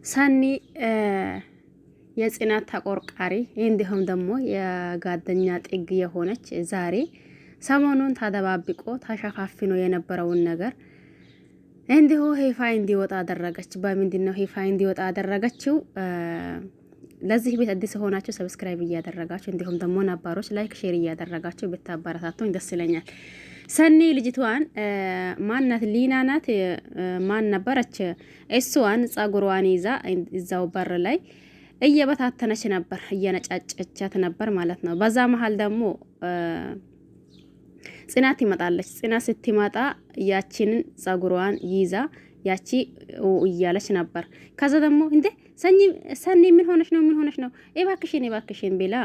ሰኒ የጽናት ተቆርቋሪ እንዲሁም ደግሞ የጓደኛ ጥግ የሆነች ዛሬ ሰሞኑን ተደባብቆ ተሸፋፍኖ የነበረውን ነገር እንዲሁ ሄፋ እንዲወጣ አደረገች። በምንድነው ሄፋ እንዲወጣ አደረገችው? ለዚህ ቤት አዲስ ሆናችሁ ሰብስክራይብ እያደረጋችሁ እንዲሁም ደግሞ ነባሮች ላይክ ሼር እያደረጋችሁ ብታበረታቱኝ ደስ ይለኛል። ሰኒ ልጅቷን ማናት? ሊና ናት። ማን ነበረች? እሷን ጸጉሯን ይዛ እዛው በር ላይ እየበታተነች ነበር፣ እየነጫጨቻት ነበር ማለት ነው። በዛ መሀል ደግሞ ጽናት ትመጣለች። ጽናት ስትመጣ ያቺንን ጸጉሯን ይዛ ያቺ እያለች ነበር። ከዛ ደግሞ እንዴ ሰኒ ምን ሆነሽ ነው? ምን ሆነሽ ነው? እባክሽን ቢላ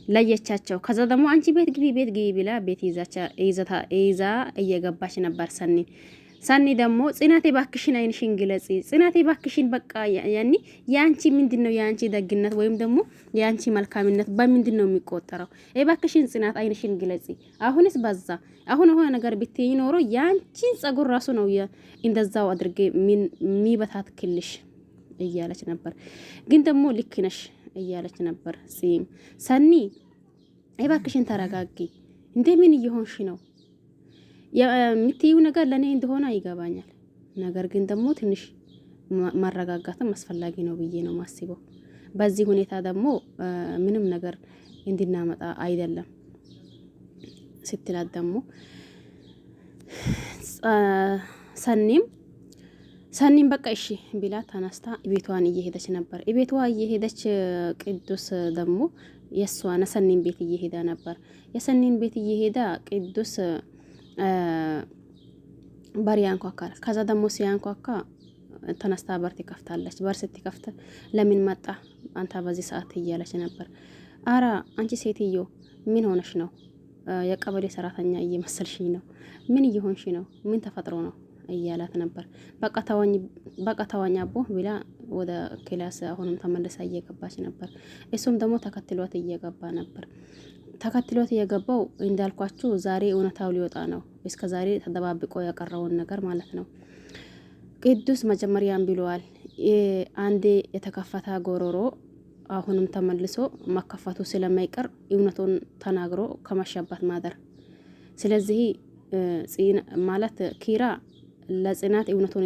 ለየቻቸው። ከዛ ደግሞ አንቺ ቤት ግቢ ብላ ቤት ይዛ እየገባች ነበር ሰኒ ደግሞ ጽናቴ ባክሽን አይንሽን ግለጺ፣ ጽናቴ ባክሽን በቃ ያኒ ያንቺ ምንድነው ያንቺ ደግነት ወይም ደግሞ ያንቺ መልካምነት በምንድነው የሚቆጠረው? ባክሽን ጽናት አይንሽን ግለጺ። አሁንስ በዛ። አሁን ሆነ ነገር ብትይ ኖሮ ያንቺን ጸጉር ራሱ ነው እንደዛው አድርጌ ሚበታት ክልሽ እያለች ነበር። ግን ደግሞ ልክ ነሽ እያለች ነበር ሰኒ። ባክሽን ተረጋጊ። እንደምን እየሆንሽ ነው? የምትይው ነገር ለኔ እንደሆነ ይገባኛል። ነገር ግን ደግሞ ትንሽ ማረጋጋትም አስፈላጊ ነው ብዬ ነው ማስበው። በዚህ ሁኔታ ደግሞ ምንም ነገር እንድናመጣ አይደለም ስትላት ደግሞ ሰኒም በቃ እሺ ቢላ ተነስታ ቤቷን እየሄደች ነበር። ቤቷ እየሄደች ቅዱስ ደግሞ የሷና ሰኒን ቤት እየሄዳ ነበር። የሰኒን ቤት እየሄዳ ቅዱስ በር ያንኳኳል። ከዛ ደግሞ ሲያንኳኳ ተነስታ በር ትከፍታለች። በር ስትከፍት ለምን መጣ አንተ በዚህ ሰዓት እያለች ነበር። አራ አንቺ ሴትዮ ምን ሆነሽ ነው? የቀበሌ ሰራተኛ እየመሰልሽኝ ነው። ምን እየሆንሽ ነው? ምን ተፈጥሮ ነው እያላት ነበር። በቃ ተዋኝ አቦ ብላ ወደ ክላስ አሁንም ተመልሳ እየገባች ነበር። እሱም ደግሞ ተከትሏት እየገባ ነበር። ተከትሎት የገባው እንዳልኳችሁ ዛሬ እውነታው ሊወጣ ነው። እስከ ዛሬ ተደባብቆ ያቀረውን ነገር ማለት ነው። ቅዱስ መጀመሪያም ብለዋል፣ አንዴ የተከፈተ ጎሮሮ አሁንም ተመልሶ መከፈቱ ስለማይቀር እውነቱን ተናግሮ ከመሸባት ማደር። ስለዚህ ማለት ኪራ ለጽናት እውነቱን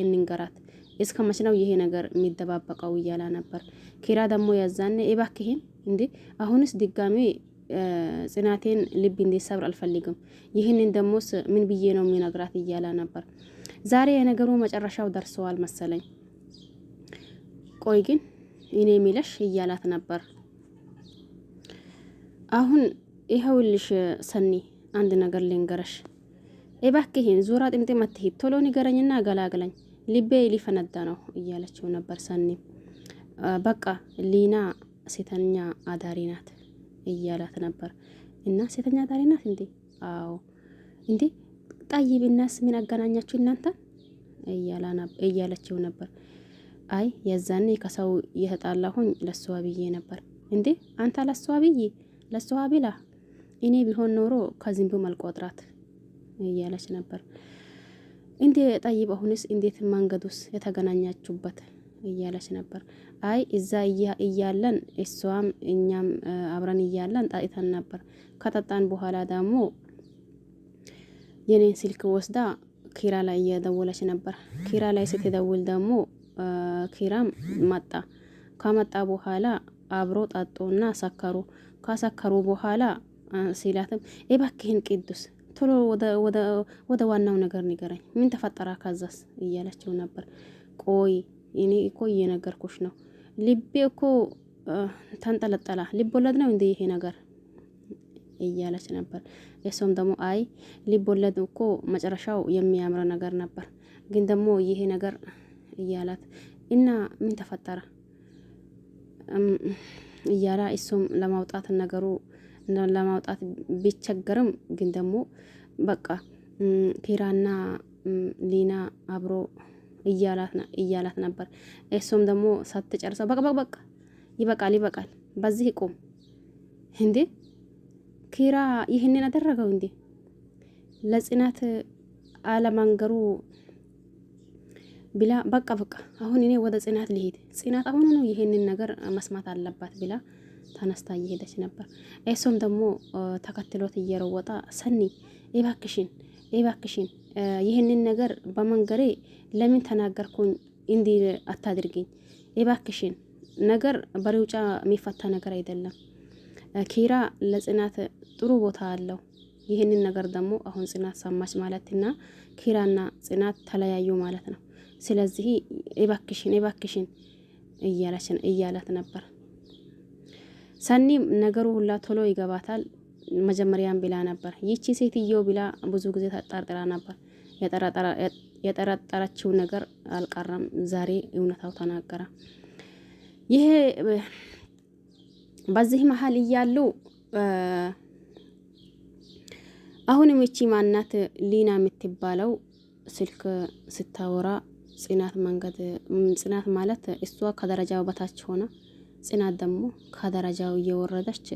እንንገራት እስከ መቼ ነው ይሄ ነገር የሚደባበቀው እያላ ነበር። ኪራ ደግሞ ያዛነ እባክህን እንዴ አሁንስ ድጋሜ ጽናቴን ልብ እንዲሰብር አልፈልግም። ይህንን ደሞስ ምን ብዬ ነው የሚነግራት እያላ ነበር። ዛሬ የነገሩ መጨረሻው ደርሰዋል መሰለኝ። ቆይ ግን እኔ የሚለሽ እያላት ነበር። አሁን ይኸውልሽ ሰኒ አንድ ነገር ልንገረሽ እባክህን ዙራ ጥምጥም አትሂድ፣ ቶሎ ንገረኝና ገላግለኝ፣ ልቤ ሊፈነዳ ነው እያለችው ነበር። ሰኒ በቃ ሊና ሴተኛ አዳሪ ናት እያላት ነበር። እና ሴተኛ አዳሪ ናት እንዴ? አዎ እንዴ ጠይብናስ ምን አገናኛችሁ እናንተ እያለችው ነበር። አይ የዛኔ ከሰው እየተጣላሁኝ ለሷ ብዬ ነበር። እንዴ አንተ ለሷ ብላ እኔ ቢሆን ኖሮ ከዝንቡ መልቆጥራት እያለች ነበር። እንዴ ጠይብ አሁንስ እንዴት መንገዱስ የተገናኛችሁበት እያለች ነበር። አይ እዛ እያለን እሷም እኛም አብረን እያለን ጣይተን ነበር። ከጠጣን በኋላ ደግሞ የኔን ስልክ ወስዳ ኪራ ላይ እየደወለች ነበር። ኪራ ላይ ስትደውል ደግሞ ኪራም መጣ። ከመጣ በኋላ አብሮ ጠጡና ሰከሩ። ከሰከሩ በኋላ ሲላትም እባክህን ቅዱስ ቶሎ ወደ ዋናው ነገር ንገረኝ፣ ምን ተፈጠራ ከዛስ እያለችው ነበር። ቆይ እኔ እኮ እየነገርኩሽ ነው። ልቤ እኮ ተንጠለጠላ። ልብ ወለድ ነው እንዴ ይሄ ነገር እያለች ነበር። እሷም ደግሞ አይ ልብ ወለድ እኮ መጨረሻው የሚያምር ነገር ነበር፣ ግን ደግሞ ይሄ ነገር እያላት እና ምን ተፈጠረ እያላ እሱም ለማውጣት ነገሩ ለማውጣት ቢቸገርም ግን ደግሞ በቃ ኪራና ሊና አብሮ እያላት ነበር። እሱም ደግሞ ሳትጨርሰው በቃ ይበቃል፣ በዚህ ቁም እንዴ ኪራ ይህንን አደረገው እንዴ? ለጽናት አለማንገሩ ብላ በቃ አሁን እኔ ወደ ጽናት ልሄድ፣ ጽናት አሁን ነው ይሄንን ነገር መስማት አለባት ብላ ተነስታ እየሄደች ነበር። እሱም ደግሞ ተከትሎት እየሮወጣ ሰኒ እባክሽን ይህንን ነገር በመንገሬ ለምን ተናገርኩኝ? እንዲህ አታድርግኝ እባክሽን። ነገር በሩጫ የሚፈታ ነገር አይደለም። ኪራ ለጽናት ጥሩ ቦታ አለው። ይህንን ነገር ደግሞ አሁን ጽናት ሰማች ማለትና ኪራና ጽናት ተለያዩ ማለት ነው። ስለዚህ እባክሽን እያላት ነበር። ሰኒም ነገሩ ሁላ ቶሎ ይገባታል። መጀመሪያም ብላ ነበር ይቺ ሴትዮ ብላ ብዙ ጊዜ ተጠርጥራ ነበር። የጠረጠረችው ነገር አልቀረም። ዛሬ እውነታው ተናገረ። ይሄ በዚህ መሀል እያሉ አሁንም እቺ ማናት ሊና የምትባለው ስልክ ስታወራ ጽናት ማለት እሷ ከደረጃው በታች ሆነ ጽናት ደግሞ ከደረጃው እየወረደች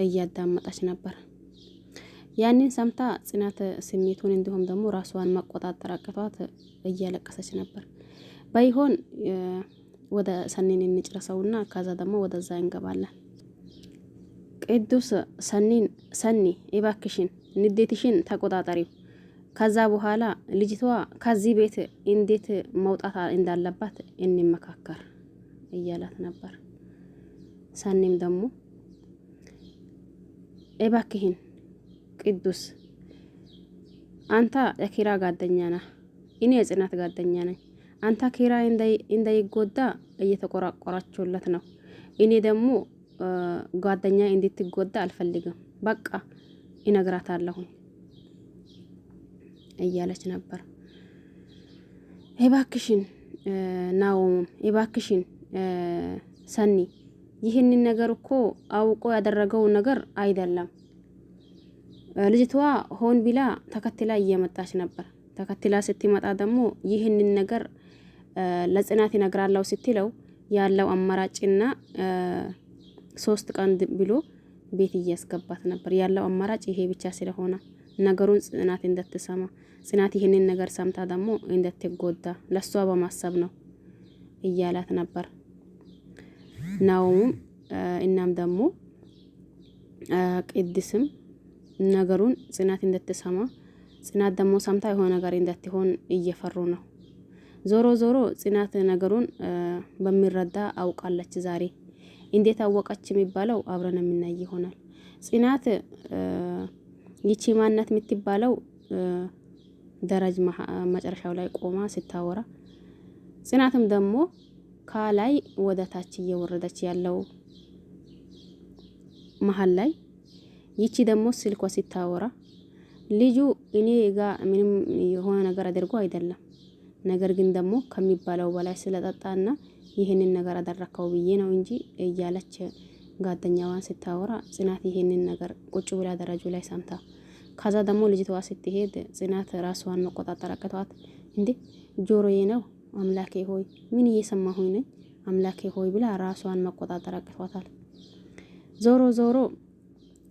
እያዳመጠች ነበር። ያንን ሰምታ ጽናት ስሜቱን እንዲሁም ደግሞ ራሷን መቆጣጠር አቅቷት እያለቀሰች ነበር። ባይሆን ወደ ሰኒን እንጭረሰውና ከዛ ደግሞ ወደዛ እንገባለን። ቅዱስ ሰኒ እባክሽን ንዴትሽን ተቆጣጠሪው፣ ከዛ በኋላ ልጅቷ ከዚህ ቤት እንዴት መውጣት እንዳለባት እንመካከር እያላት ነበር። ሰኒም ደግሞ እባክህን ቅዱስ አንተ የኪራ ጓደኛ ነህ፣ እኔ የጽናት ጓደኛ ነኝ። አንተ ኪራ እንዳይጎዳ እየተቆራቆራችሁለት ነው። እኔ ደግሞ ጓደኛ እንድትጎዳ አልፈልግም። በቃ እነግራታለሁ እያለች ነበር። እባክሽን ናውም እባክሽን ሰኒ ይህንን ነገር እኮ አውቆ ያደረገው ነገር አይደለም። ልጅቷ ሆን ቢላ ተከትላ እየመጣች ነበር። ተከትላ ስትመጣ ደግሞ ይህንን ነገር ለጽናት ይነግራለሁ ስትለው ያለው አማራጭና 3 ቀን ብሎ ቤት እያስገባት ነበር። ያለው አማራጭ ይሄ ብቻ ስለሆነ ነገሩን ጽናት እንደተሰማ ጽናት ይህንን ነገር ሰምታ ደግሞ እንደተጎዳ ለሷ በማሰብ ነው እያላት ነበር። ናውም እናም ደግሞ ቅድስም ነገሩን ጽናት እንደተሰማ ጽናት ደግሞ ሰምታ የሆነ ነገር እንደትሆን እየፈሩ ነው። ዞሮ ጽናት ነገሩን በሚረዳ አውቃለች። ዛሬ እንዴት አወቀች የሚባለው አብረን የምናይ ይሆናል። ጽናት ይቺ ማናት የምትባለው ደረጃ መጨረሻው ላይ ቆማ ስታወራ ጽናትም ደግሞ ከላይ ወደ ታች እየወረደች ያለው መሀል ላይ ይቺ ደግሞ ስልኳ ስታወራ ልጁ እኔ ጋር ምንም የሆነ ነገር አድርጎ አይደለም፣ ነገር ግን ደግሞ ከሚባለው በላይ ስለጠጣና ይሄንን ነገር አደረከው ብዬ ነው እንጂ እያለች ጓደኛዋን ስታወራ ጽናት ይሄንን ነገር ቁጭ ብላ ደረጃው ላይ ሰምታ ከዛ ደግሞ ልጅቷ ስትሄድ ጽናት ራሷን መቆጣጠር አቅቷት እንዴ ጆሮዬ ነው አምላኬ ሆይ ምን እየሰማሁኝ ነኝ አምላኬ ሆይ ብላ ራሷን መቆጣጠር አቅቷታል። ዞሮ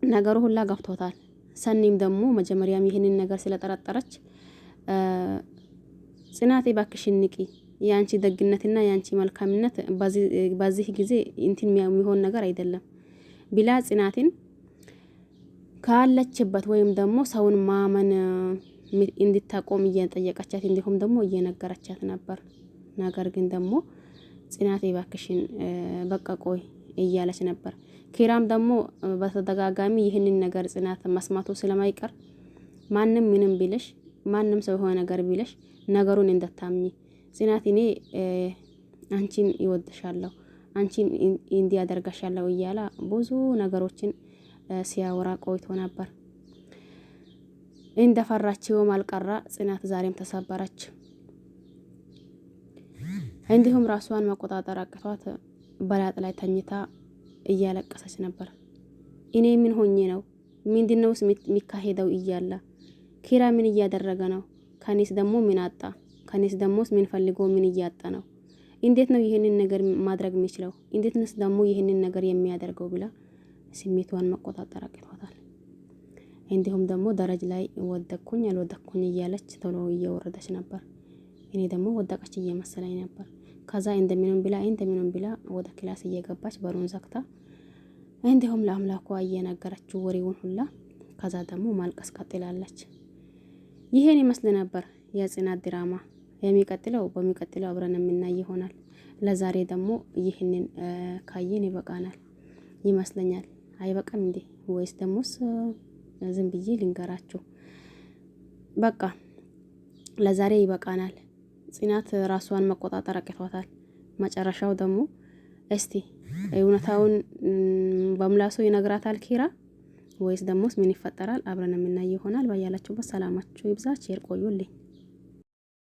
ነገሩ ሁላ ገብቶታል። ሰኒም ደግሞ መጀመሪያም ይሄንን ነገር ስለጠረጠረች ጽናት እባክሽን ንቂ፣ ያንቺ ደግነትና ያንቺ መልካምነት በዚህ ጊዜ እንትን የሚሆን ነገር አይደለም ብላ ጽናትን ካለችበት ወይም ደግሞ ሰውን ማመን እንድታቆም እየጠየቀቻት እንዲሁም ደግሞ እየነገረቻት ነበር። ነገር ግን ደግሞ ጽናት እባክሽን በቃ ቆይ እያለች ነበር። ኪራም ደግሞ በተደጋጋሚ ይህንን ነገር ጽናት መስማቱ ስለማይቀር ማንም ምንም ቢልሽ ማንም ሰው የሆነ ነገር ቢልሽ ነገሩን እንደታምኚ ጽናት እኔ አንቺን ይወድሻለሁ አንቺን እንዲያደርጋሻለሁ እያላ ብዙ ነገሮችን ሲያወራ ቆይቶ ነበር። እንደፈራችውም አልቀራ ጽናት ዛሬም ተሰበረች። እንዲሁም ራሷን መቆጣጠር አቅቷት በላጥ ላይ ተኝታ እያለቀሰች ነበር። እኔ ምን ሆኜ ነው ምንድነው የሚካሄደው እያለ ኪራ ምን እያደረገ ነው? ከኔስ ደግሞ ምን አጣ? ከኔስ ደግሞ ምን ፈልጎ ምን እያጣ ነው? እንዴት ነው ይሄንን ነገር ማድረግ የሚችለው? እንዴትስ ደግሞ ይሄንን ነገር የሚያደርገው ብላ ስሜቷን መቆጣጠር አቅቷታል። እንዲሁም ደግሞ ደረጃ ላይ ወደኩኝ አልወደኩኝ እያለች ቶሎ እየወረደች ነበር። እኔ ደግሞ ወደቀች እየመሰለኝ ነበር። ከዛ እንደምንም ብላ ወደ ክላስ እየገባች በሩን ዘግታ እንዲሁም ለአምላኳ እየነገረችው ወሬውን ሁላ። ከዛ ደግሞ ማልቀስ ቀጥላለች። ይሄን ይመስል ነበር የጽናት ድራማ። በሚቀጥለው አብረን የምናይ ይሆናል። ለዛሬ ደግሞ ይህንን ካየን ይበቃናል ይመስለኛል። አይበቃም እንዴ? ወይስ ደሞስ ዝም ብዬ ልንገራችሁ? በቃ ለዛሬ ይበቃናል። ጽናት ራሷን መቆጣጠር አቅቷታል። መጨረሻው ደግሞ እስቲ እውነታውን በምላሱ ይነግራታል ኪራ ወይስ ደሞስ ምን ይፈጠራል? አብረን የምናይ ይሆናል። ባያላችሁበት ሰላማችሁ ይብዛ። ቸር ቆዩልኝ።